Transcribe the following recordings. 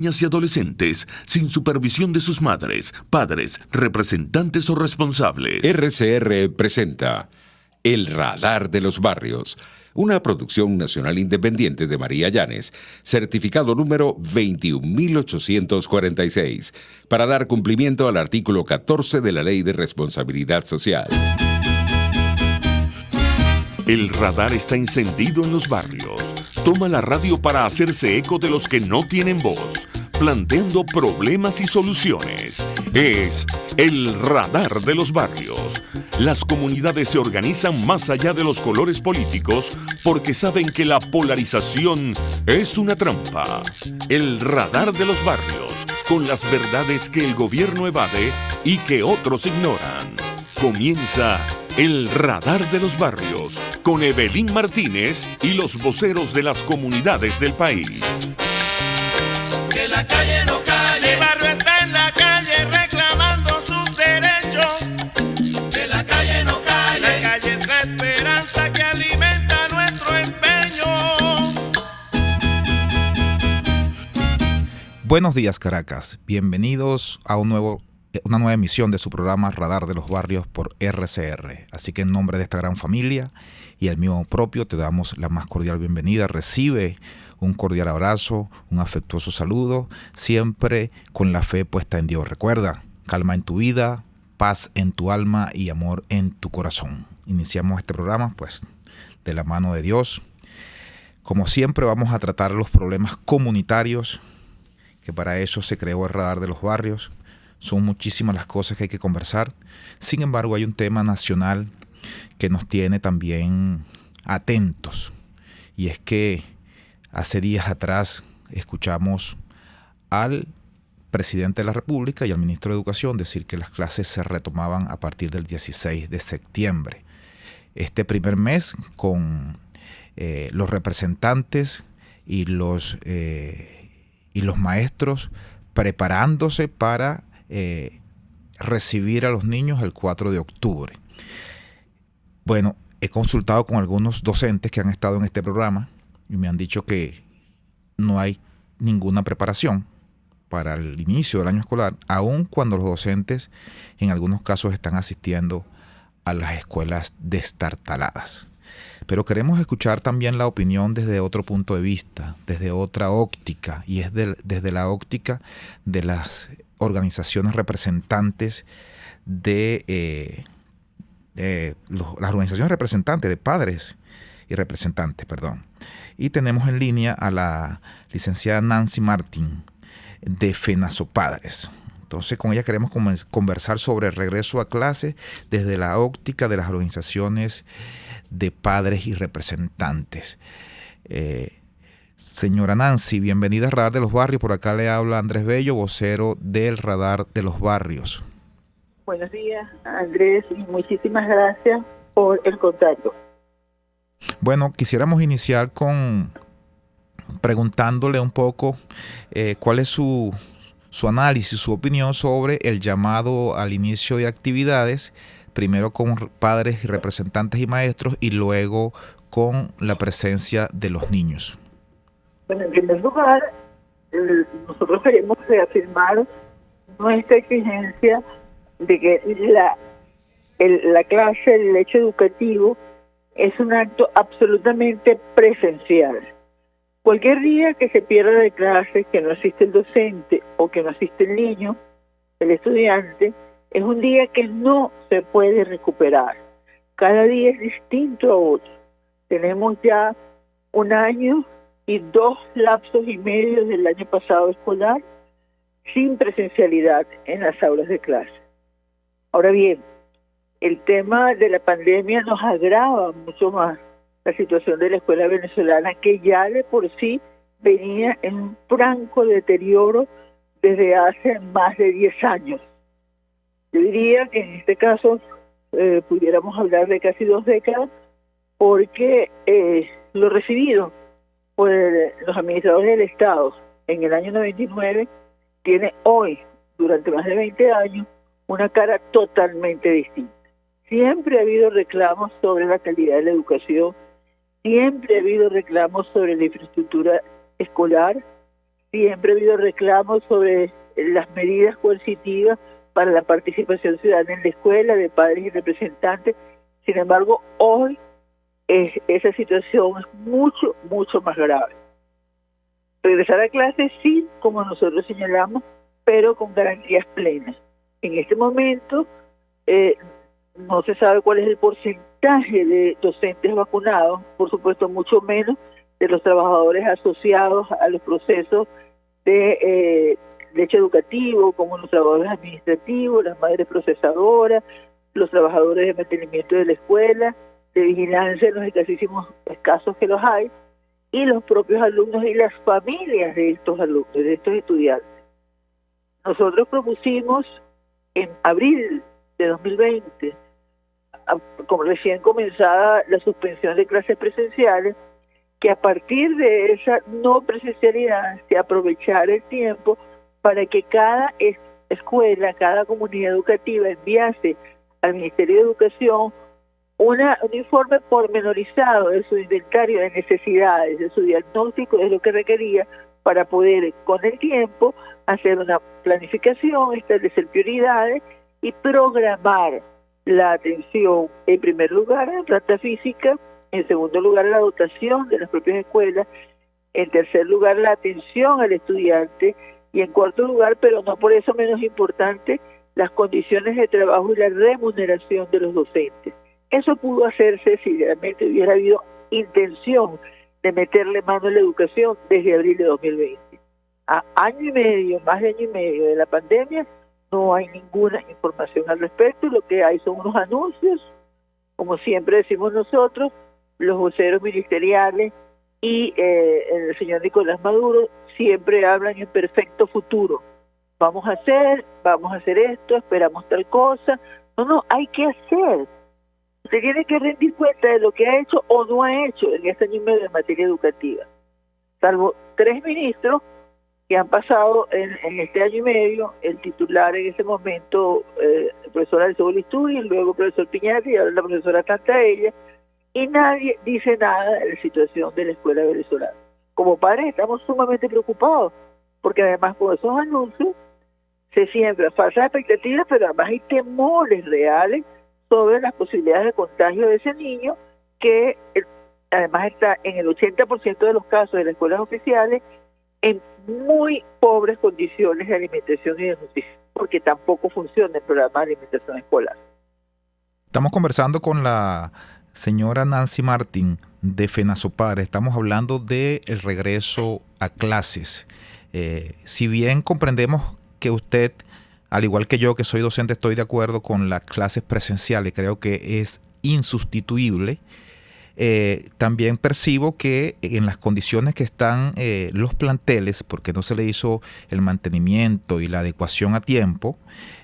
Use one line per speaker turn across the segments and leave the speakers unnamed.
Niñas y adolescentes sin supervisión de sus madres, padres, representantes o responsables.
RCR presenta El Radar de los Barrios, una producción nacional independiente de María Llanes, certificado número 21846, para dar cumplimiento al artículo 14 de la Ley de Responsabilidad Social.
El radar está encendido en los barrios. Toma la radio para hacerse eco de los que no tienen voz, planteando problemas y soluciones. Es el radar de los barrios. Las comunidades se organizan más allá de los colores políticos porque saben que la polarización es una trampa. El radar de los barrios, con las verdades que el gobierno evade y que otros ignoran. Comienza el radar de los barrios con Evelyn Martínez y los voceros de las comunidades del país.
Que la calle no calle, el barrio está en la calle reclamando sus derechos. Que la calle no calle, la calle es la esperanza que alimenta nuestro empeño.
Buenos días, Caracas. Bienvenidos a una nueva emisión de su programa Radar de los Barrios por RCR. Así que en nombre de esta gran familia y el mío propio te damos la más cordial bienvenida. Recibe un cordial abrazo, un afectuoso saludo, siempre con la fe puesta en Dios. Recuerda, calma en tu vida, paz en tu alma y amor en tu corazón. Iniciamos este programa pues de la mano de Dios. Como siempre vamos a tratar los problemas comunitarios, que para eso se creó el Radar de los Barrios. Son muchísimas las cosas que hay que conversar. Sin embargo, hay un tema nacional que nos tiene también atentos. Y es que hace días atrás escuchamos al presidente de la República y al ministro de Educación decir que las clases se retomaban a partir del 16 de septiembre. Este primer mes con los representantes y los maestros preparándose para recibir a los niños el 4 de octubre. Bueno, he consultado con algunos docentes que han estado en este programa y me han dicho que no hay ninguna preparación para el inicio del año escolar, aun cuando los docentes en algunos casos están asistiendo a las escuelas destartaladas. Pero queremos escuchar también la opinión desde otro punto de vista, desde otra óptica, y es desde la óptica de las organizaciones representantes las organizaciones representantes de padres y representantes, perdón. Y tenemos en línea a la licenciada Nancy Martín de FENASOPADRES. Entonces con ella queremos conversar sobre el regreso a clase desde la óptica de las organizaciones de padres y representantes. Señora Nancy, bienvenida al Radar de los Barrios. Por acá le habla Andrés Bello, vocero del Radar de los Barrios.
Buenos días, Andrés, y muchísimas gracias por el contacto.
Bueno, quisiéramos iniciar con preguntándole un poco cuál es su análisis, su opinión sobre el llamado al inicio de actividades, primero con padres y representantes y maestros y luego con la presencia de los niños.
Bueno, en primer lugar, nosotros queremos reafirmar nuestra exigencia de que la clase, el hecho educativo, es un acto absolutamente presencial. Cualquier día que se pierda de clase, que no asiste el docente o que no asiste el niño, el estudiante, es un día que no se puede recuperar. Cada día es distinto a otro. Tenemos ya un año y 2 lapsos y medio del año pasado escolar sin presencialidad en las aulas de clase. Ahora bien, el tema de la pandemia nos agrava mucho más la situación de la escuela venezolana, que ya de por sí venía en un franco deterioro desde hace más de 10 años. Yo diría que en este caso pudiéramos hablar de casi 2 décadas, porque lo recibido por los administradores del Estado en el año 99 tiene hoy, durante más de 20 años, una cara totalmente distinta. Siempre ha habido reclamos sobre la calidad de la educación, siempre ha habido reclamos sobre la infraestructura escolar, siempre ha habido reclamos sobre las medidas coercitivas para la participación ciudadana en la escuela de padres y representantes. Sin embargo, hoy esa situación es mucho, mucho más grave. Regresar a clases sí, como nosotros señalamos, pero con garantías plenas. En este momento no se sabe cuál es el porcentaje de docentes vacunados, por supuesto mucho menos de los trabajadores asociados a los procesos de hecho educativo, como los trabajadores administrativos, las madres procesadoras, los trabajadores de mantenimiento de la escuela, de vigilancia en los escasísimos casos que los hay, y los propios alumnos y las familias de estos alumnos, de estos estudiantes. Nosotros propusimos en abril de 2020, como recién comenzada la suspensión de clases presenciales, que a partir de esa no presencialidad se aprovechara el tiempo para que cada escuela, cada comunidad educativa enviase al Ministerio de Educación un informe pormenorizado de su inventario de necesidades, de su diagnóstico, de lo que requería para poder con el tiempo hacer una planificación, establecer prioridades y programar la atención, en primer lugar, a la planta física, en segundo lugar, la dotación de las propias escuelas, en tercer lugar, la atención al estudiante y en cuarto lugar, pero no por eso menos importante, las condiciones de trabajo y la remuneración de los docentes. Eso pudo hacerse si realmente hubiera habido intención de meterle mano a la educación desde abril de 2020. A año y medio, más de año y medio de la pandemia, no hay ninguna información al respecto. Lo que hay son unos anuncios, como siempre decimos nosotros, los voceros ministeriales y el señor Nicolás Maduro siempre hablan en perfecto futuro. Vamos a hacer esto, esperamos tal cosa. No, hay que hacer. Usted tiene que rendir cuenta de lo que ha hecho o no ha hecho en este año y medio en materia educativa. Salvo 3 ministros que han pasado en este año y medio, el titular en ese momento, el profesor Alceo Listuri, luego el profesor Piñati y ahora la profesora Tantaella, y nadie dice nada de la situación de la escuela venezolana. Como padres estamos sumamente preocupados, porque además con esos anuncios se siembran falsas expectativas, pero además hay temores reales sobre las posibilidades de contagio de ese niño, que además está en el 80% de los casos de las escuelas oficiales en muy pobres condiciones de alimentación y de nutrición, porque tampoco funciona el programa de alimentación escolar.
Estamos conversando con la señora Nancy Martín de FENASOPAR. Estamos hablando del regreso a clases. Si bien comprendemos que usted, al igual que yo, que soy docente, estoy de acuerdo con las clases presenciales, creo que es insustituible. También percibo que en las condiciones que están los planteles, porque no se le hizo el mantenimiento y la adecuación a tiempo,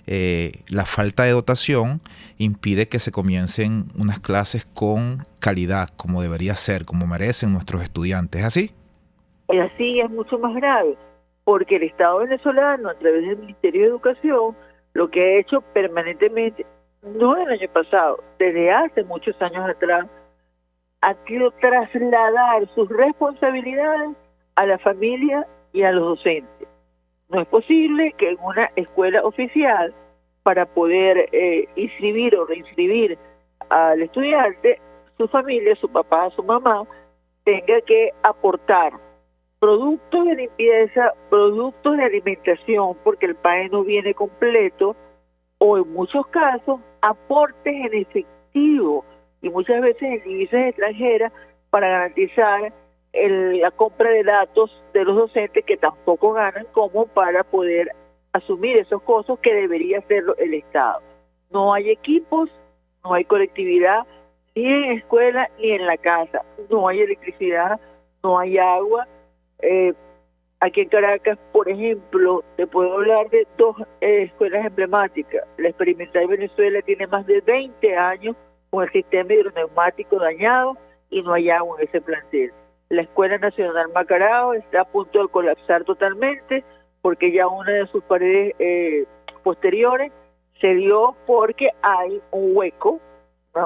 la falta de dotación impide que se comiencen unas clases con calidad, como debería ser, como merecen nuestros estudiantes. ¿Es así?
Es así, es mucho más grave, porque el Estado venezolano, a través del Ministerio de Educación, lo que ha hecho permanentemente, no el año pasado, desde hace muchos años atrás, ha querido trasladar sus responsabilidades a la familia y a los docentes. No es posible que en una escuela oficial, para poder inscribir o reinscribir al estudiante, su familia, su papá, su mamá, tenga que aportar productos de limpieza, productos de alimentación, porque el PAE no viene completo, o en muchos casos, aportes en efectivo, y muchas veces en divisas extranjeras, para garantizar la compra de datos de los docentes, que tampoco ganan, como para poder asumir esos costos que debería hacerlo el Estado. No hay equipos, no hay conectividad, ni en escuela ni en la casa. No hay electricidad, no hay agua. Aquí en Caracas, por ejemplo, te puedo hablar de 2 escuelas emblemáticas. La Experimental Venezuela tiene más de 20 años con el sistema hidroneumático dañado y no hay agua en ese plantel. La Escuela Nacional Macarao está a punto de colapsar totalmente, porque ya una de sus paredes posteriores se dio porque hay un hueco,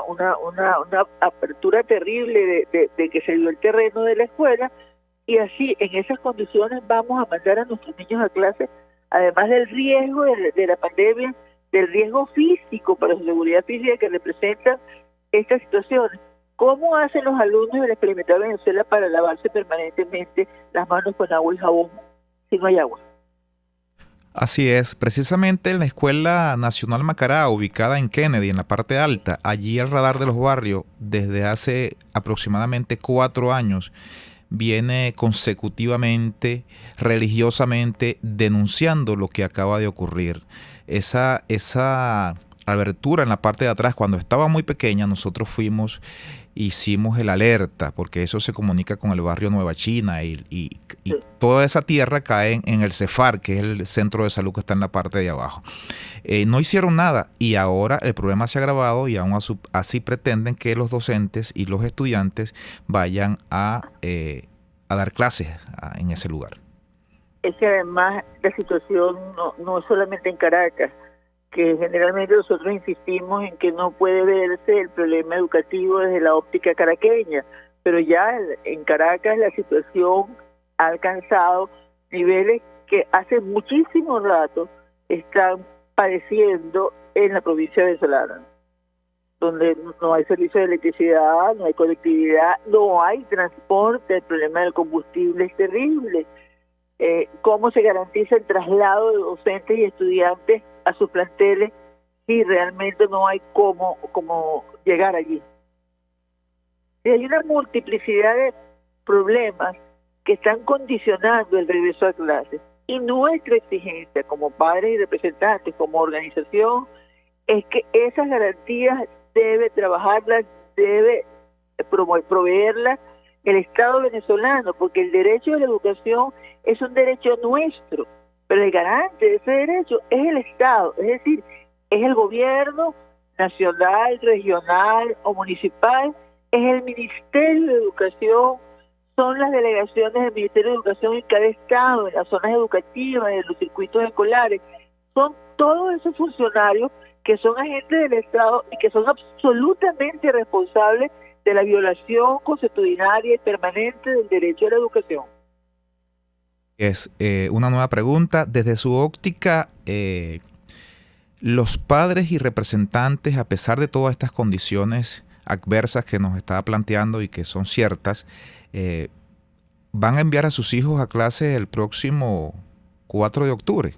una apertura terrible de que se dio el terreno de la escuela, y así en esas condiciones vamos a mandar a nuestros niños a clase, además del riesgo de la pandemia, del riesgo físico para su seguridad física que representan estas situaciones. ¿Cómo hacen los alumnos del experimental Venezuela para lavarse permanentemente las manos con agua y jabón si no hay agua?
Así es, precisamente en la Escuela Nacional Macará, ubicada en Kennedy, en la parte alta, allí el Radar de los Barrios, desde hace aproximadamente 4 años, viene consecutivamente, religiosamente, denunciando lo que acaba de ocurrir. Esa abertura en la parte de atrás, cuando estaba muy pequeña, nosotros hicimos el alerta, porque eso se comunica con el barrio Nueva China y toda esa tierra cae en el CEFAR, que es el centro de salud que está en la parte de abajo. No hicieron nada y ahora el problema se ha agravado y aún así pretenden que los docentes y los estudiantes vayan a dar clases en ese lugar.
Es que además la situación no es solamente en Caracas, que generalmente nosotros insistimos en que no puede verse el problema educativo desde la óptica caraqueña, pero ya en Caracas la situación ha alcanzado niveles que hace muchísimo rato están padeciendo en la provincia venezolana, donde no hay servicio de electricidad, no hay conectividad, no hay transporte, el problema del combustible es terrible. ¿Cómo se garantiza el traslado de docentes y estudiantes a sus planteles si realmente no hay cómo llegar allí? Y hay una multiplicidad de problemas que están condicionando el regreso a clases. Y nuestra exigencia como padres y representantes, como organización, es que esas garantías debe trabajarlas, debe proveerlas el Estado venezolano, porque el derecho a la educación es un derecho nuestro, pero el garante de ese derecho es el Estado, es decir, es el gobierno nacional, regional o municipal, es el Ministerio de Educación, son las delegaciones del Ministerio de Educación en cada estado, en las zonas educativas, en los circuitos escolares, son todos esos funcionarios que son agentes del Estado y que son absolutamente responsables de la violación consuetudinaria y permanente del derecho a la educación.
Es una nueva pregunta. Desde su óptica, los padres y representantes, a pesar de todas estas condiciones adversas que nos está planteando y que son ciertas, ¿van a enviar a sus hijos a clase el próximo 4 de octubre?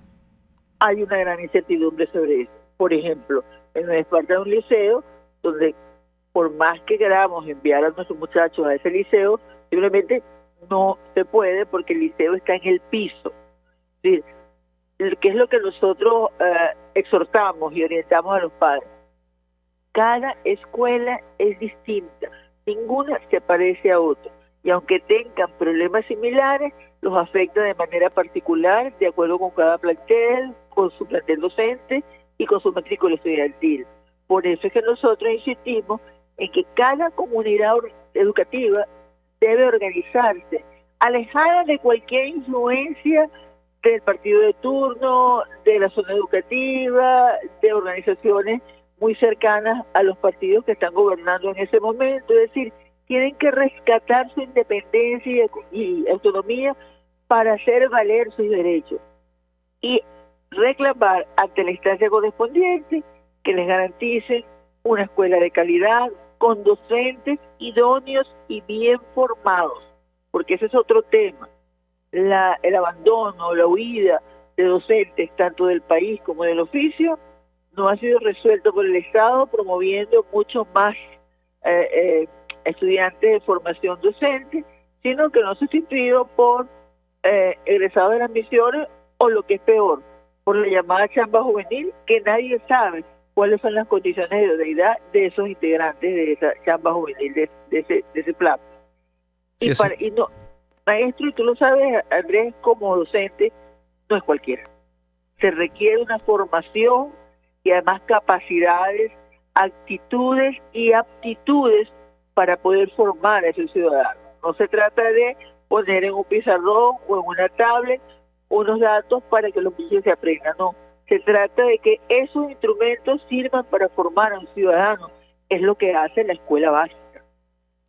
Hay una gran incertidumbre sobre eso. Por ejemplo, en nuestra parte de un liceo, donde por más que queramos enviar a nuestros muchachos a ese liceo, simplemente no se puede porque el liceo está en el piso. Es decir, ¿qué es lo que nosotros exhortamos y orientamos a los padres? Cada escuela es distinta, ninguna se parece a otra, y aunque tengan problemas similares, los afecta de manera particular, de acuerdo con cada plantel, con su plantel docente y con su matrícula estudiantil. Por eso es que nosotros insistimos en que cada comunidad educativa debe organizarse, alejada de cualquier influencia del partido de turno, de la zona educativa, de organizaciones muy cercanas a los partidos que están gobernando en ese momento. Es decir, tienen que rescatar su independencia y autonomía para hacer valer sus derechos y reclamar ante la instancia correspondiente que les garanticen una escuela de calidad, con docentes idóneos y bien formados, porque ese es otro tema. El abandono, la huida de docentes, tanto del país como del oficio, no ha sido resuelto por el Estado, promoviendo mucho más estudiantes de formación docente, sino que no sustituido por egresados de las misiones, o lo que es peor, por la llamada chamba juvenil, que nadie sabe cuáles son las condiciones de idoneidad de esos integrantes de esa chamba juvenil, de ese plan. Sí, y no, maestro, y tú lo sabes, Andrés, como docente, no es cualquiera. Se requiere una formación y además capacidades, actitudes y aptitudes para poder formar a ese ciudadano. No se trata de poner en un pizarrón o en una tablet unos datos para que los niños se aprendan, no. Se trata de que esos instrumentos sirvan para formar a un ciudadano. Es lo que hace la escuela básica.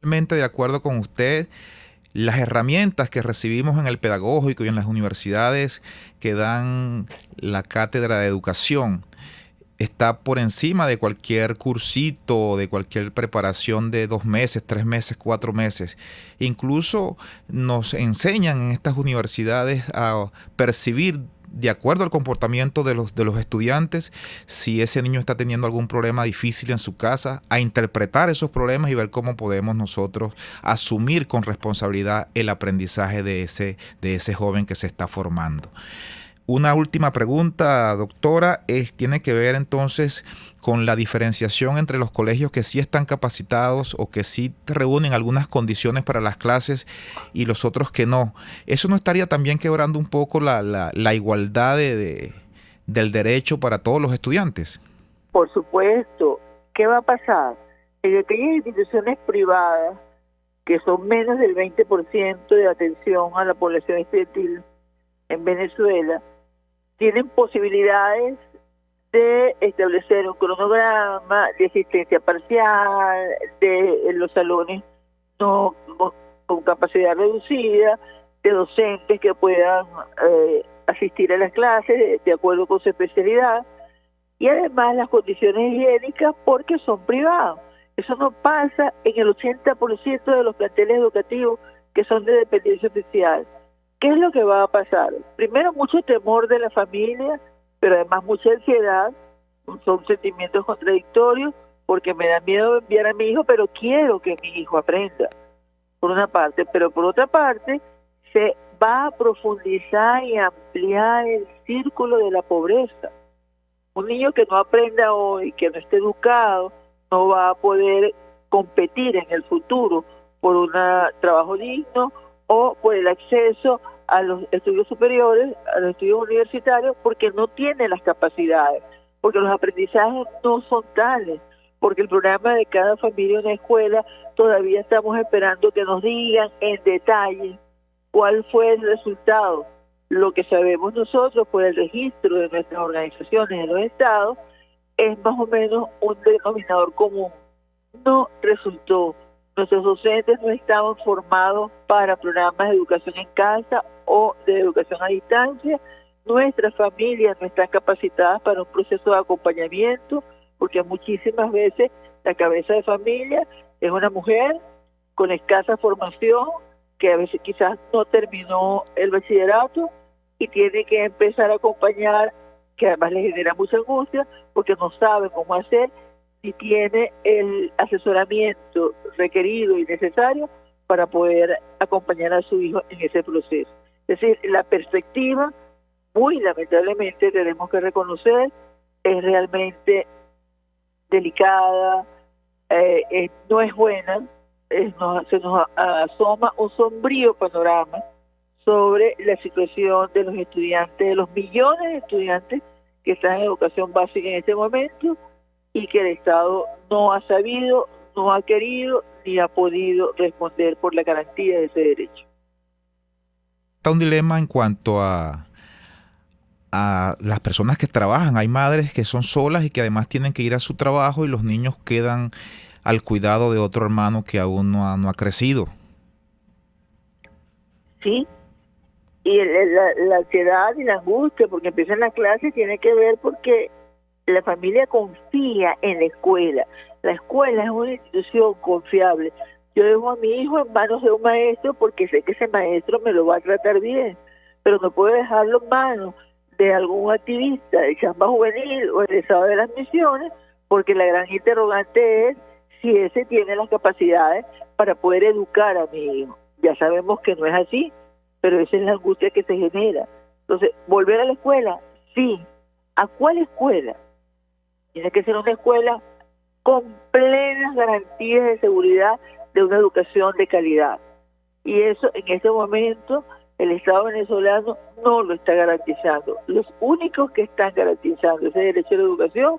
Totalmente de acuerdo con usted. las herramientas que recibimos en el pedagógico y en las universidades que dan la cátedra de educación está por encima de cualquier cursito, de cualquier preparación de 2 meses, 3 meses, 4 meses. Incluso nos enseñan en estas universidades a percibir, de acuerdo al comportamiento de los estudiantes, si ese niño está teniendo algún problema difícil en su casa, a interpretar esos problemas y ver cómo podemos nosotros asumir con responsabilidad el aprendizaje de ese joven que se está formando. Una última pregunta, doctora, tiene que ver entonces con la diferenciación entre los colegios que sí están capacitados o que sí reúnen algunas condiciones para las clases y los otros que no. ¿Eso no estaría también quebrando un poco la igualdad del derecho para todos los estudiantes?
Por supuesto. ¿Qué va a pasar? En aquellas instituciones privadas, que son menos del 20% de atención a la población estudiantil en Venezuela, tienen posibilidades de establecer un cronograma de asistencia parcial, de los salones no con capacidad reducida, de docentes que puedan asistir a las clases de acuerdo con su especialidad, y además las condiciones higiénicas porque son privados. Eso no pasa en el 80% de los planteles educativos que son de dependencia oficial. ¿Qué es lo que va a pasar? Primero, mucho temor de la familia, pero además mucha ansiedad. Son sentimientos contradictorios porque me da miedo enviar a mi hijo, pero quiero que mi hijo aprenda, por una parte. Pero por otra parte, se va a profundizar y ampliar el círculo de la pobreza. Un niño que no aprenda hoy, que no esté educado, no va a poder competir en el futuro por un trabajo digno o por el acceso a los estudios superiores, a los estudios universitarios, porque no tiene las capacidades, porque los aprendizajes no son tales, porque el programa de cada familia en la escuela todavía estamos esperando que nos digan en detalle cuál fue el resultado. Lo que sabemos nosotros por el registro de nuestras organizaciones en los estados es más o menos un denominador común. No resultó. Nuestros docentes no estaban formados para programas de educación en casa o de educación a distancia. Nuestras familias no están capacitadas para un proceso de acompañamiento, porque muchísimas veces la cabeza de familia es una mujer con escasa formación, que a veces quizás no terminó el bachillerato y tiene que empezar a acompañar, que además le genera mucha angustia, porque no sabe cómo hacer, si tiene el asesoramiento requerido y necesario para poder acompañar a su hijo en ese proceso. Es decir, la perspectiva, muy lamentablemente tenemos que reconocer, es realmente delicada, no es buena, se nos asoma un sombrío panorama sobre la situación de los estudiantes, de los millones de estudiantes que están en educación básica en este momento, y que el Estado no ha sabido, no ha querido, ni ha podido responder por la garantía de ese derecho.
Está un dilema en cuanto a las personas que trabajan. Hay madres que son solas y que además tienen que ir a su trabajo y los niños quedan al cuidado de otro hermano que aún no ha crecido.
Sí, y la ansiedad y la angustia porque empiezan las clases tiene que ver porque la familia confía en la escuela. La escuela es una institución confiable. Yo dejo a mi hijo en manos de un maestro porque sé que ese maestro me lo va a tratar bien, pero no puedo dejarlo en manos de algún activista de chamba juvenil o egresado de las misiones, porque la gran interrogante es si ese tiene las capacidades para poder educar a mi hijo. Ya sabemos que no es así, pero esa es la angustia que se genera. Entonces, ¿volver a la escuela? Sí. ¿A cuál escuela? Tiene que ser una escuela con plenas garantías de seguridad de una educación de calidad. Y eso en este momento el Estado venezolano no lo está garantizando. Los únicos que están garantizando ese derecho a la educación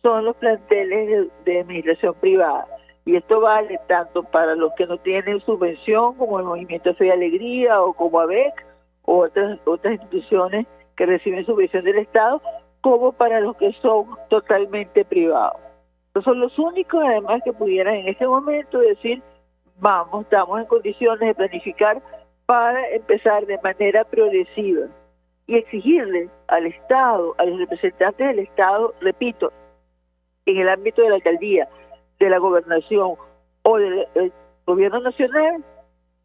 son los planteles de administración privada. Y esto vale tanto para los que no tienen subvención, como el Movimiento Fe y Alegría, o como ABEC, o otras instituciones que reciben subvención del Estado, como para los que son totalmente privados. Entonces, son los únicos, además, que pudieran en este momento decir, estamos en condiciones de planificar para empezar de manera progresiva y exigirle al Estado, a los representantes del Estado, repito, en el ámbito de la alcaldía, de la gobernación o del gobierno nacional,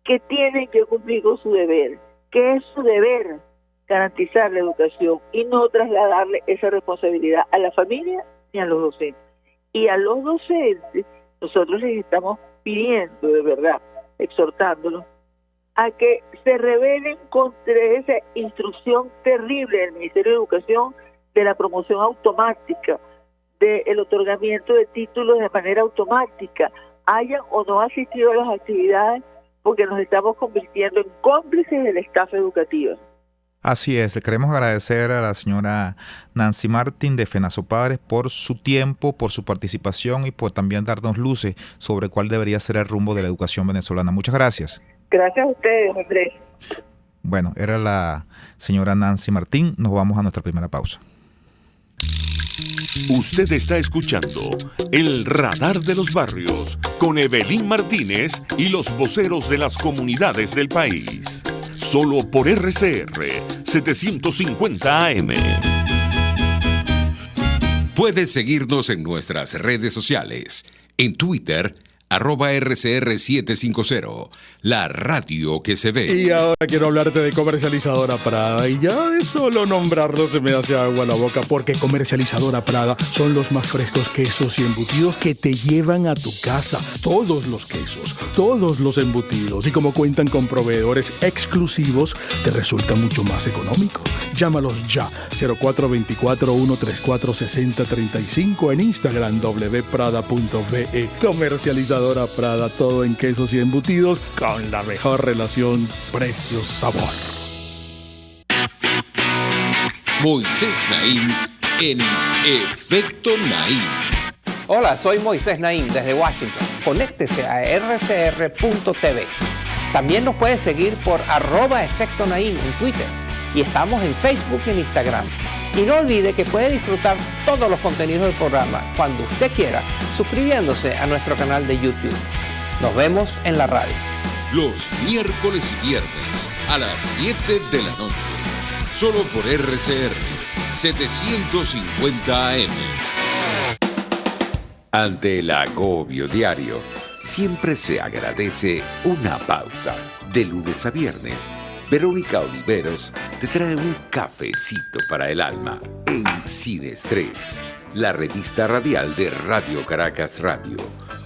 que tienen que cumplir con su deber, que es su deber garantizar la educación y no trasladarle esa responsabilidad a la familia ni a los docentes. Y a los docentes nosotros les estamos pidiendo, de verdad, exhortándolos a que se rebelen contra esa instrucción terrible del Ministerio de Educación de la promoción automática, del otorgamiento de títulos de manera automática, hayan o no asistido a las actividades, porque nos estamos convirtiendo en cómplices de la estafa educativa.
Así es, le queremos agradecer a la señora Nancy Martín de FENASO Padres por su tiempo, por su participación y por también darnos luces sobre cuál debería ser el rumbo de la educación venezolana. Muchas gracias.
Gracias a ustedes, Andrés.
Bueno, era la señora Nancy Martín. Nos vamos a nuestra primera pausa.
Usted está escuchando El Radar de los Barrios con Evelyn Martínez y los voceros de las comunidades del país. Solo por RCR 750 AM.
Puedes seguirnos en nuestras redes sociales. En Twitter, @RCR750, la radio que se ve.
Y ahora quiero hablarte de Comercializadora Prada. Y ya de solo nombrarlo se me hace agua la boca, porque Comercializadora Prada son los más frescos quesos y embutidos que te llevan a tu casa. Todos los quesos, todos los embutidos. Y como cuentan con proveedores exclusivos, te resulta mucho más económico. Llámalos ya, 0424-134-6035, en Instagram wprada.ve. Comercializadora Prada, todo en quesos y embutidos con la mejor relación precio-sabor.
Moisés Naim en Efecto Naim.
Hola, soy Moisés Naim desde Washington. Conéctese a rcr.tv. También nos puede seguir por @Efecto Naim en Twitter. Y estamos en Facebook y en Instagram. Y no olvide que puede disfrutar todos los contenidos del programa cuando usted quiera, suscribiéndose a nuestro canal de YouTube. Nos vemos en la radio.
Los miércoles y viernes a las 7 de la noche. Solo por RCR 750 AM. Ante el agobio diario, siempre se agradece una pausa. De lunes a viernes, Verónica Oliveros te trae un cafecito para el alma en Sin Estrés, la revista radial de Radio Caracas Radio,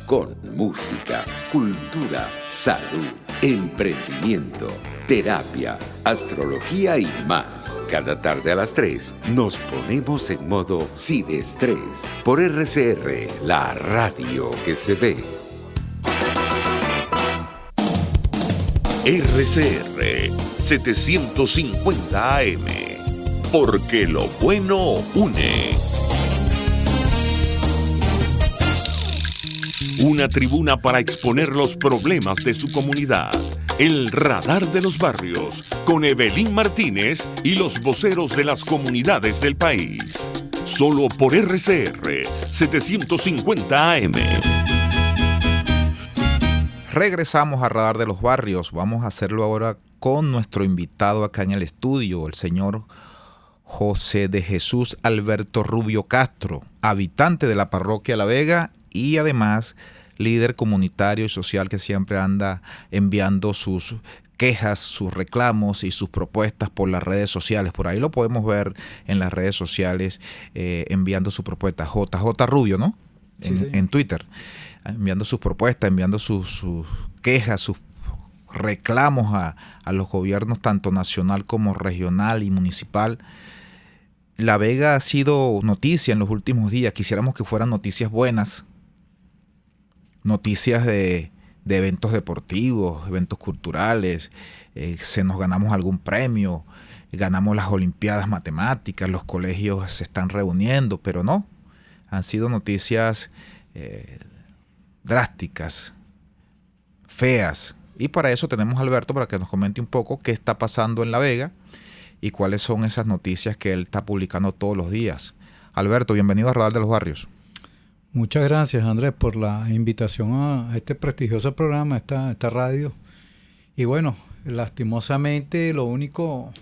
con música, cultura, salud, emprendimiento, terapia, astrología y más. Cada tarde a las 3 nos ponemos en modo Sin Estrés por RCR, la radio que se ve.
RCR 750 AM, porque lo bueno une. Una tribuna para exponer los problemas de su comunidad. El Radar de los Barrios, con Evelyn Martínez y los voceros de las comunidades del país. Solo por RCR 750 AM.
Regresamos a Radar de los Barrios. Vamos a hacerlo ahora con nuestro invitado acá en el estudio, el señor José de Jesús Alberto Rubio Castro, habitante de la parroquia La Vega y además líder comunitario y social que siempre anda enviando sus quejas, sus reclamos y sus propuestas por las redes sociales. Por ahí lo podemos ver en las redes sociales enviando su propuesta. JJ Rubio, ¿no?
Sí.
En Twitter. Enviando sus propuestas, enviando sus quejas, sus reclamos a los gobiernos tanto nacional como regional y municipal. La Vega ha sido noticia en los últimos días. Quisiéramos que fueran noticias buenas, noticias de eventos deportivos, eventos culturales, se nos ganamos algún premio, ganamos las Olimpiadas Matemáticas, los colegios se están reuniendo, pero no, han sido noticias drásticas, feas. Y para eso tenemos a Alberto para que nos comente un poco qué está pasando en La Vega y cuáles son esas noticias que él está publicando todos los días. Alberto, bienvenido a Radar de los Barrios.
Muchas gracias, Andrés, por la invitación a este prestigioso programa, esta radio. Y bueno, lastimosamente lo único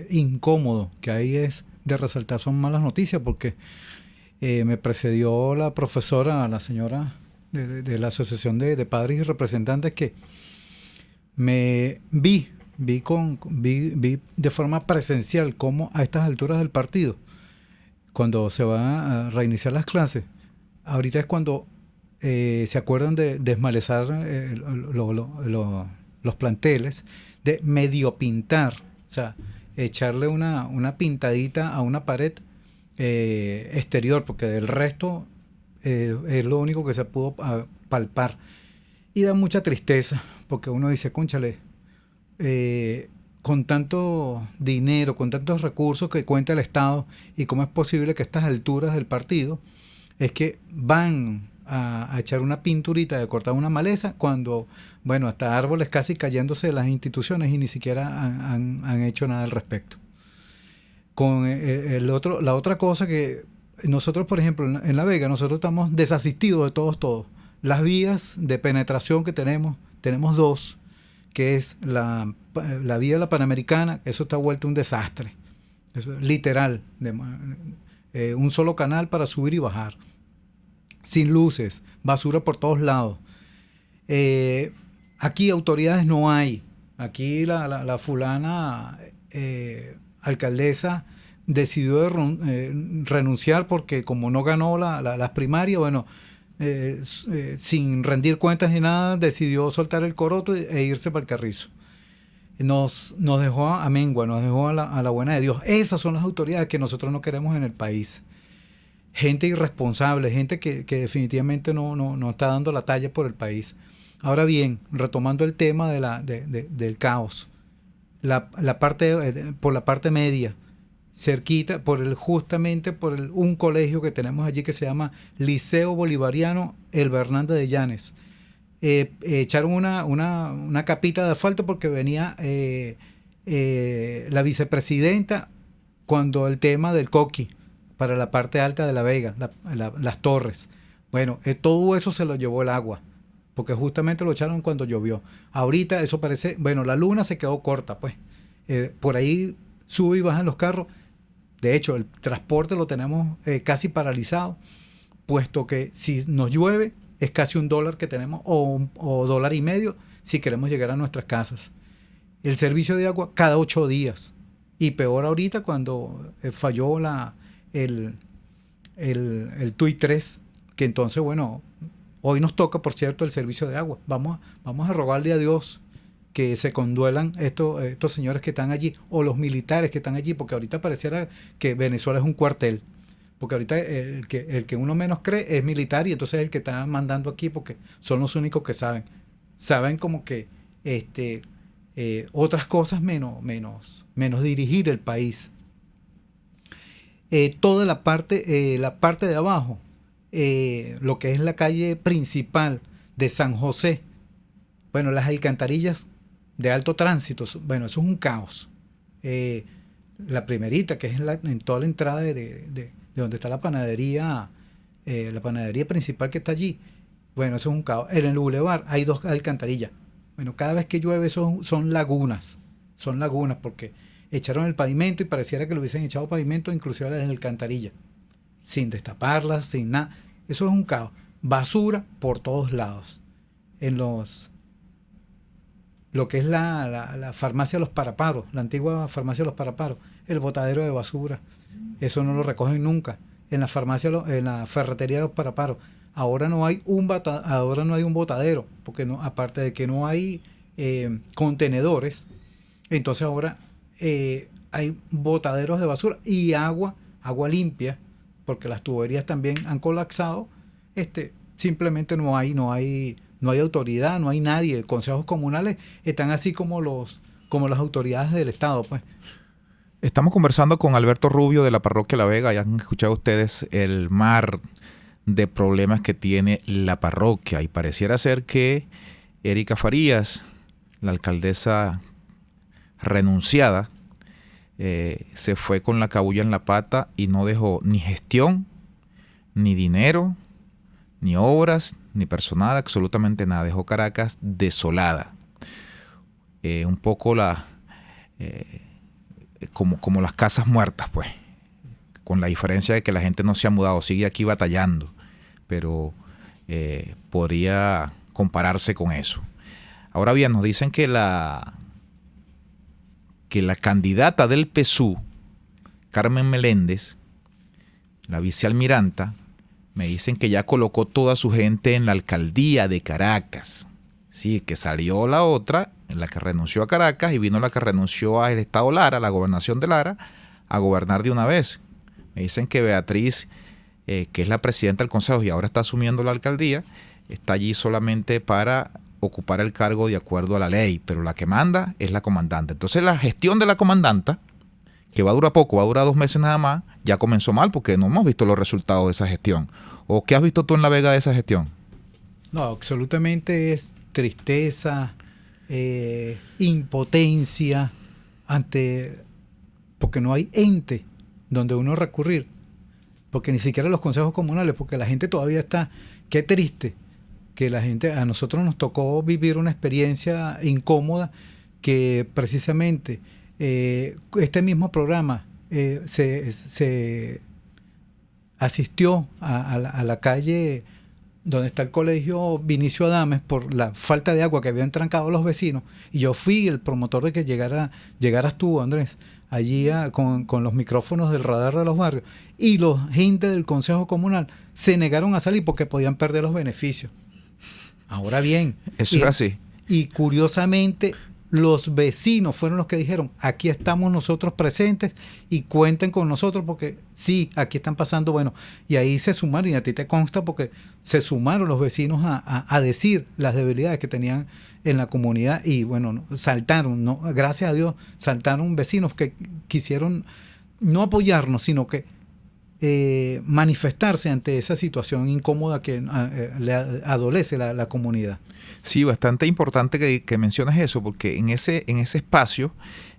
incómodo que hay es de resaltar son malas noticias, porque me precedió la profesora, la señora de la Asociación de Padres y Representantes, que me vi de forma presencial cómo a estas alturas del partido, cuando se van a reiniciar las clases, ahorita es cuando se acuerdan de desmalezar los planteles, de medio pintar, o sea, echarle una pintadita a una pared exterior, porque del resto es lo único que se pudo palpar. Y da mucha tristeza, porque uno dice, cónchale, con tanto dinero, con tantos recursos que cuenta el Estado, y cómo es posible que a estas alturas del partido es que van a echar una pinturita de cortar una maleza, cuando, bueno, hasta árboles casi cayéndose de las instituciones y ni siquiera han hecho nada al respecto. Con la otra cosa que nosotros, por ejemplo, en La Vega, nosotros estamos desasistidos de todos. Las vías de penetración que tenemos dos, que es la vía de la Panamericana, eso está vuelto un desastre. Eso es literal, un solo canal para subir y bajar. Sin luces, basura por todos lados. Aquí autoridades no hay. Aquí la fulana alcaldesa decidió renunciar porque como no ganó las primarias, bueno, sin rendir cuentas ni nada, decidió soltar el coroto e irse para el carrizo. Nos dejó a mengua, nos dejó a la buena de Dios. Esas son las autoridades que nosotros no queremos en el país. Gente irresponsable, gente que definitivamente no está dando la talla por el país. Ahora bien, retomando el tema del caos, por la parte media, cerquita, justamente por un colegio que tenemos allí que se llama Liceo Bolivariano El Bernardo de Llanes. Echaron una capita de asfalto porque venía la vicepresidenta cuando el tema del coqui para la parte alta de La Vega, las torres. Bueno, todo eso se lo llevó el agua, porque justamente lo echaron cuando llovió. Ahorita eso parece, bueno, la luna se quedó corta, pues. Por ahí sube y bajan los carros. De hecho, el transporte lo tenemos casi paralizado, puesto que si nos llueve es casi $1 que tenemos, o $1.50 si queremos llegar a nuestras casas. El servicio de agua cada 8 días. Y peor ahorita cuando falló el TUI 3, que entonces, bueno, hoy nos toca, por cierto, el servicio de agua. Vamos a rogarle a Dios que se conduelan estos señores que están allí, o los militares que están allí, porque ahorita pareciera que Venezuela es un cuartel, porque ahorita el que uno menos cree es militar, y entonces es el que está mandando aquí, porque son los únicos que saben como que otras cosas menos dirigir el país. Toda la parte de abajo, lo que es la calle principal de San José, bueno, las alcantarillas de alto tránsito, bueno, eso es un caos. La primerita, que es en toda la entrada de donde está la panadería principal que está allí, bueno, eso es un caos. En el bulevar hay 2 alcantarillas. Bueno, cada vez que llueve son lagunas, porque echaron el pavimento y pareciera que lo hubiesen echado pavimento inclusive a las alcantarillas, sin destaparlas, sin nada. Eso es un caos. Basura por todos lados. En lo que es la farmacia de los Paraparos, la antigua farmacia de los Paraparos, el botadero de basura, eso no lo recogen nunca. En la ferretería de los Paraparos, ahora no hay un botadero, porque aparte de que no hay contenedores, entonces ahora hay botaderos de basura y agua limpia, porque las tuberías también han colapsado. Simplemente no hay autoridad, no hay nadie. Consejos comunales están así como las autoridades del Estado, pues.
Estamos conversando con Alberto Rubio de la parroquia La Vega. Ya han escuchado ustedes el mar de problemas que tiene la parroquia, y pareciera ser que Erika Farías, la alcaldesa renunciada, se fue con la cabulla en la pata y no dejó ni gestión, ni dinero, ni obras, ni personal, absolutamente nada. Dejó Caracas desolada. Un poco como las casas muertas, pues, con la diferencia de que la gente no se ha mudado, sigue aquí batallando, pero podría compararse con eso. Ahora bien, nos dicen que la candidata del PSUV, Carmen Meléndez, la vicealmiranta, me dicen que ya colocó toda su gente en la alcaldía de Caracas. Sí, que salió la otra, en la que renunció a Caracas, y vino la que renunció al estado Lara, la gobernación de Lara, a gobernar de una vez. Me dicen que Beatriz, que es la presidenta del consejo y ahora está asumiendo la alcaldía, está allí solamente para ocupar el cargo de acuerdo a la ley, pero la que manda es la comandante. Entonces la gestión de la comandanta, que va a durar poco, va a durar 2 meses nada más, ya comenzó mal porque no hemos visto los resultados de esa gestión. ¿O qué has visto tú en La Vega de esa gestión?
No, absolutamente es tristeza, impotencia porque no hay ente donde uno recurrir, porque ni siquiera los consejos comunales, porque la gente todavía está, qué triste que la gente, a nosotros nos tocó vivir una experiencia incómoda que precisamente este mismo programa se asistió a la calle donde está el colegio Vinicio Adames por la falta de agua que habían trancado los vecinos, y yo fui el promotor de que llegaras tú, Andrés, allí con los micrófonos del radar de los barrios, y los gente del Consejo Comunal se negaron a salir porque podían perder los beneficios. Ahora bien,
eso es así.
Y curiosamente los vecinos fueron los que dijeron, aquí estamos nosotros presentes y cuenten con nosotros porque sí, aquí están pasando, bueno, y ahí se sumaron, y a ti te consta porque se sumaron los vecinos a decir las debilidades que tenían en la comunidad, y bueno, saltaron, ¿no? Gracias a Dios, saltaron vecinos que quisieron no apoyarnos, sino que manifestarse ante esa situación incómoda que le adolece la comunidad.
Sí, bastante importante que menciones eso, porque en ese espacio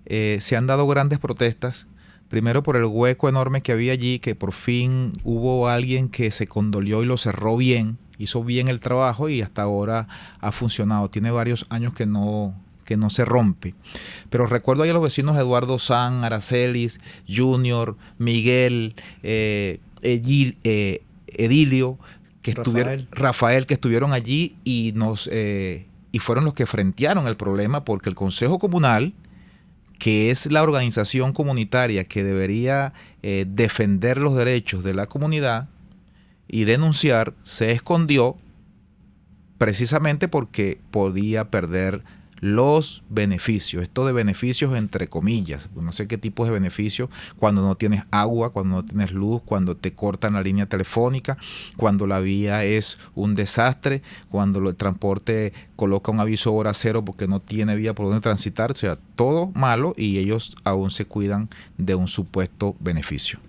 se han dado grandes protestas. Primero por el hueco enorme que había allí, que por fin hubo alguien que se condolió y lo cerró bien, hizo bien el trabajo y hasta ahora ha funcionado. Tiene varios años que no se rompe. Pero recuerdo ahí a los vecinos Eduardo San, Aracelis, Junior, Miguel, Edilio, Rafael, que estuvieron allí y fueron los que frentearon el problema, porque el Consejo Comunal, que es la organización comunitaria que debería defender los derechos de la comunidad y denunciar, se escondió precisamente porque podía perder los beneficios. Esto de beneficios entre comillas, no sé qué tipo de beneficios, cuando no tienes agua, cuando no tienes luz, cuando te cortan la línea telefónica, cuando la vía es un desastre, cuando el transporte coloca un aviso hora cero porque no tiene vía por donde transitar, o sea, todo malo, y ellos aún se cuidan de un supuesto beneficio.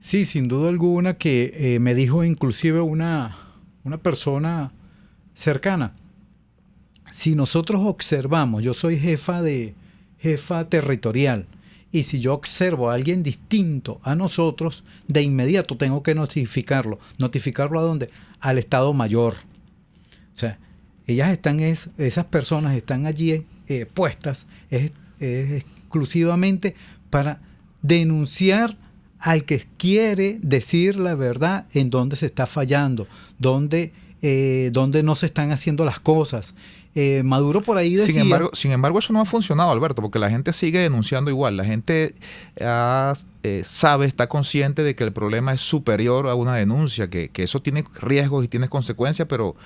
Sí, sin duda alguna, que me dijo inclusive una persona cercana, si nosotros observamos, yo soy jefa territorial, y si yo observo a alguien distinto a nosotros, de inmediato tengo que notificarlo. ¿Notificarlo a dónde? Al Estado Mayor. O sea, esas personas están allí puestas exclusivamente para denunciar al que quiere decir la verdad en dónde se está fallando, dónde no se están haciendo las cosas. Maduro por ahí decía...
Sin embargo, eso no ha funcionado, Alberto, porque la gente sigue denunciando igual. La gente sabe, está consciente de que el problema es superior a una denuncia, que eso tiene riesgos y tiene consecuencias, pero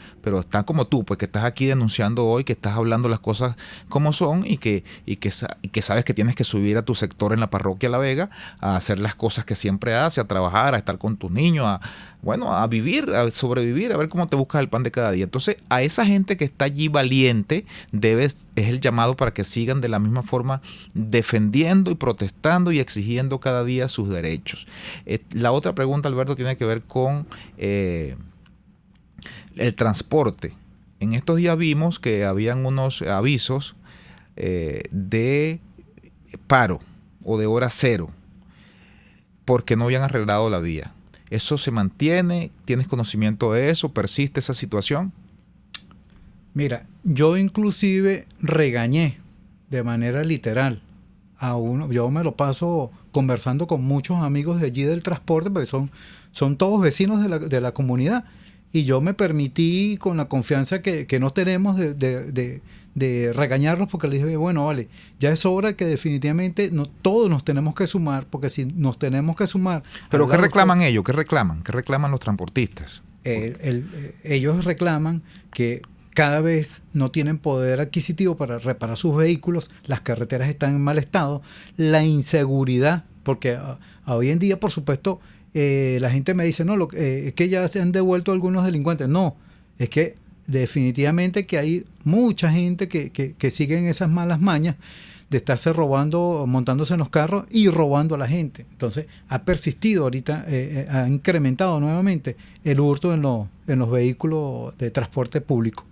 está como tú, pues que estás aquí denunciando hoy, que estás hablando las cosas como son y que sabes que tienes que subir a tu sector en la parroquia La Vega a hacer las cosas que siempre haces, a trabajar, a estar con tus niños, a vivir, a sobrevivir, a ver cómo te buscas el pan de cada día. Entonces, a esa gente que está allí valiente, es el llamado para que sigan de la misma forma defendiendo y protestando y exigiendo cada día sus derechos. La otra pregunta, Alberto, tiene que ver con el transporte. En estos días vimos que habían unos avisos de paro o de hora cero porque no habían arreglado la vía. ¿Eso se mantiene? ¿Tienes conocimiento de eso? ¿Persiste esa situación?
Mira, yo inclusive regañé de manera literal a uno. Yo me lo paso conversando con muchos amigos de allí del transporte, porque son todos vecinos de la comunidad. Y yo me permití, con la confianza que nos tenemos, de regañarlos, porque les dije, bueno, vale, ya es hora que definitivamente todos nos tenemos que sumar, porque si nos tenemos que sumar...
¿Pero qué reclaman ellos? ¿Qué reclaman? ¿Qué reclaman los transportistas?
Ellos reclaman que cada vez no tienen poder adquisitivo para reparar sus vehículos, las carreteras están en mal estado, la inseguridad, porque hoy en día, por supuesto, la gente me dice, no, es que ya se han devuelto algunos delincuentes. No, es que definitivamente que hay mucha gente que sigue en esas malas mañas de estarse robando, montándose en los carros y robando a la gente. Entonces, ha persistido ahorita, ha incrementado nuevamente el hurto en los vehículos de transporte público.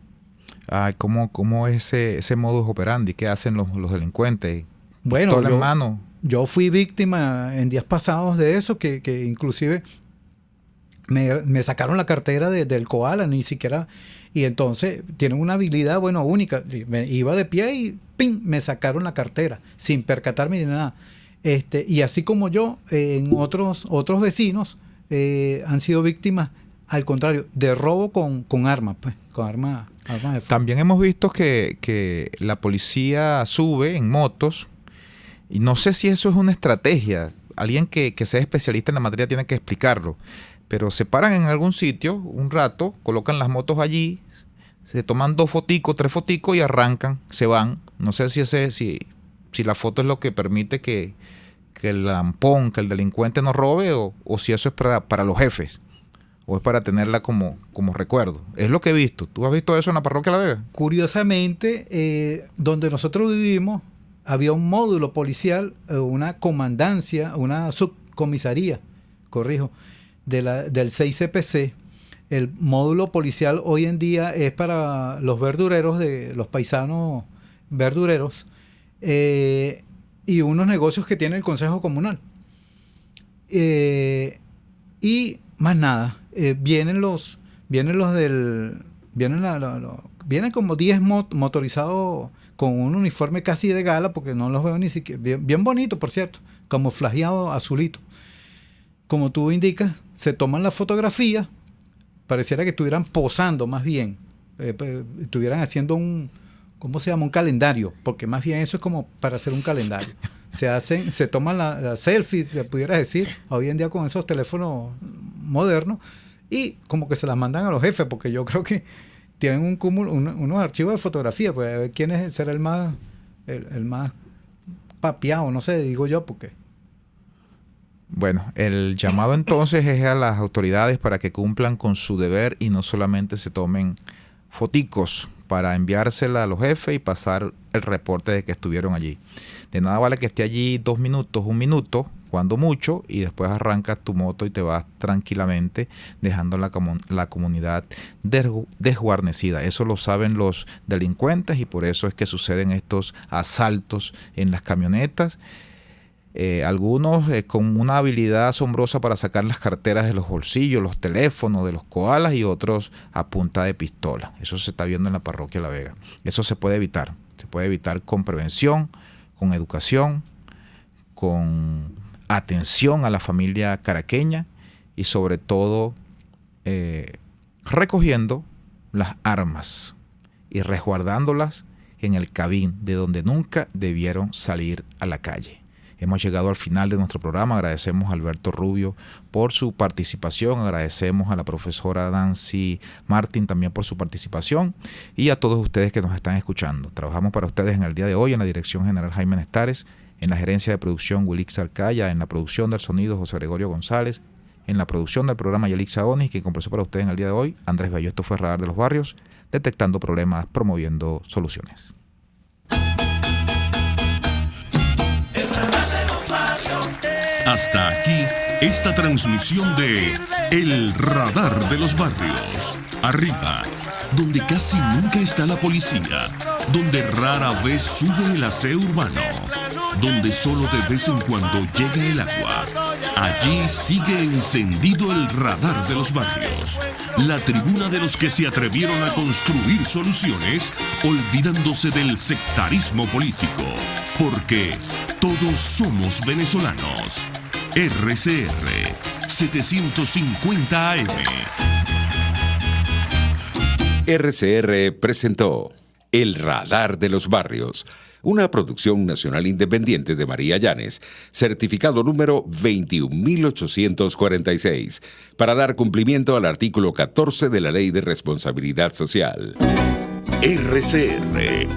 ¿Cómo es ese modus operandi? ¿Qué hacen los delincuentes?
Bueno,
en mano.
Yo fui víctima en días pasados de eso, que inclusive me sacaron la cartera del Koala, ni siquiera... Y entonces tienen una habilidad, bueno, única. Me iba de pie y ¡ping! Me sacaron la cartera, sin percatarme ni nada. Y así como yo, en otros vecinos han sido víctimas, al contrario, de robo con armas, pues, con armas de fuego.
También hemos visto que la policía sube en motos. Y no sé si eso es una estrategia. Alguien que sea especialista en la materia tiene que explicarlo. Pero se paran en algún sitio un rato, colocan las motos allí, se toman 2 foticos, 3 foticos y arrancan, se van. No sé si la foto es lo que permite que el lampón, que el delincuente no robe, o si eso es para los jefes, o es para tenerla como recuerdo. Es lo que he visto. ¿Tú has visto eso en la parroquia La Vega?
Curiosamente, donde nosotros vivimos, había un módulo policial, una comandancia, una subcomisaría, del 6CPC. El módulo policial hoy en día es para los verdureros, los paisanos verdureros, y unos negocios que tiene el Consejo Comunal. Y más nada, vienen como 10 motorizados con un uniforme casi de gala, porque no los veo ni siquiera, bien bonito, por cierto, camuflajeado azulito. Como tú indicas, se toman la fotografía, pareciera que estuvieran posando más bien, estuvieran haciendo un calendario, porque más bien eso es como para hacer un calendario. Se toman la selfie, se pudiera decir, hoy en día con esos teléfonos modernos, y como que se las mandan a los jefes, porque yo creo que tienen un cúmulo, unos archivos de fotografía, pues a ver quién será el más papeado, no sé, digo yo, porque...
Bueno, el llamado entonces es a las autoridades para que cumplan con su deber y no solamente se tomen foticos para enviársela a los jefes y pasar el reporte de que estuvieron allí. De nada vale que esté allí 2 minutos, 1 minuto, cuando mucho, y después arrancas tu moto y te vas tranquilamente dejando la comunidad desguarnecida. Eso lo saben los delincuentes y por eso es que suceden estos asaltos en las camionetas. Algunos con una habilidad asombrosa para sacar las carteras de los bolsillos, los teléfonos de los koalas, y otros a punta de pistola. Eso se está viendo en la parroquia La Vega. Eso se puede evitar. Se puede evitar con prevención, con educación, con atención a la familia caraqueña y sobre todo recogiendo las armas y resguardándolas en el cabín de donde nunca debieron salir a la calle. Hemos llegado al final de nuestro programa. Agradecemos a Alberto Rubio por su participación. Agradecemos a la profesora Nancy Martín también por su participación. Y a todos ustedes que nos están escuchando. Trabajamos para ustedes en el día de hoy en la dirección general Jaime Nestares, en la gerencia de producción Wilix Arcaya, en la producción del sonido José Gregorio González, en la producción del programa Yelix Aonis, quien compuso para ustedes en el día de hoy, Andrés Bello. Esto fue Radar de los Barrios, detectando problemas, promoviendo soluciones.
Hasta aquí esta transmisión de El Radar de los Barrios. Arriba, donde casi nunca está la policía, donde rara vez sube el aseo urbano, donde solo de vez en cuando llega el agua. Allí sigue encendido el radar de los barrios, la tribuna de los que se atrevieron a construir soluciones, olvidándose del sectarismo político, porque todos somos venezolanos. RCR 750 AM.
RCR presentó El Radar de los Barrios, una producción nacional independiente de María Llanes, certificado número 21846, para dar cumplimiento al artículo 14 de la Ley de Responsabilidad Social.
RCR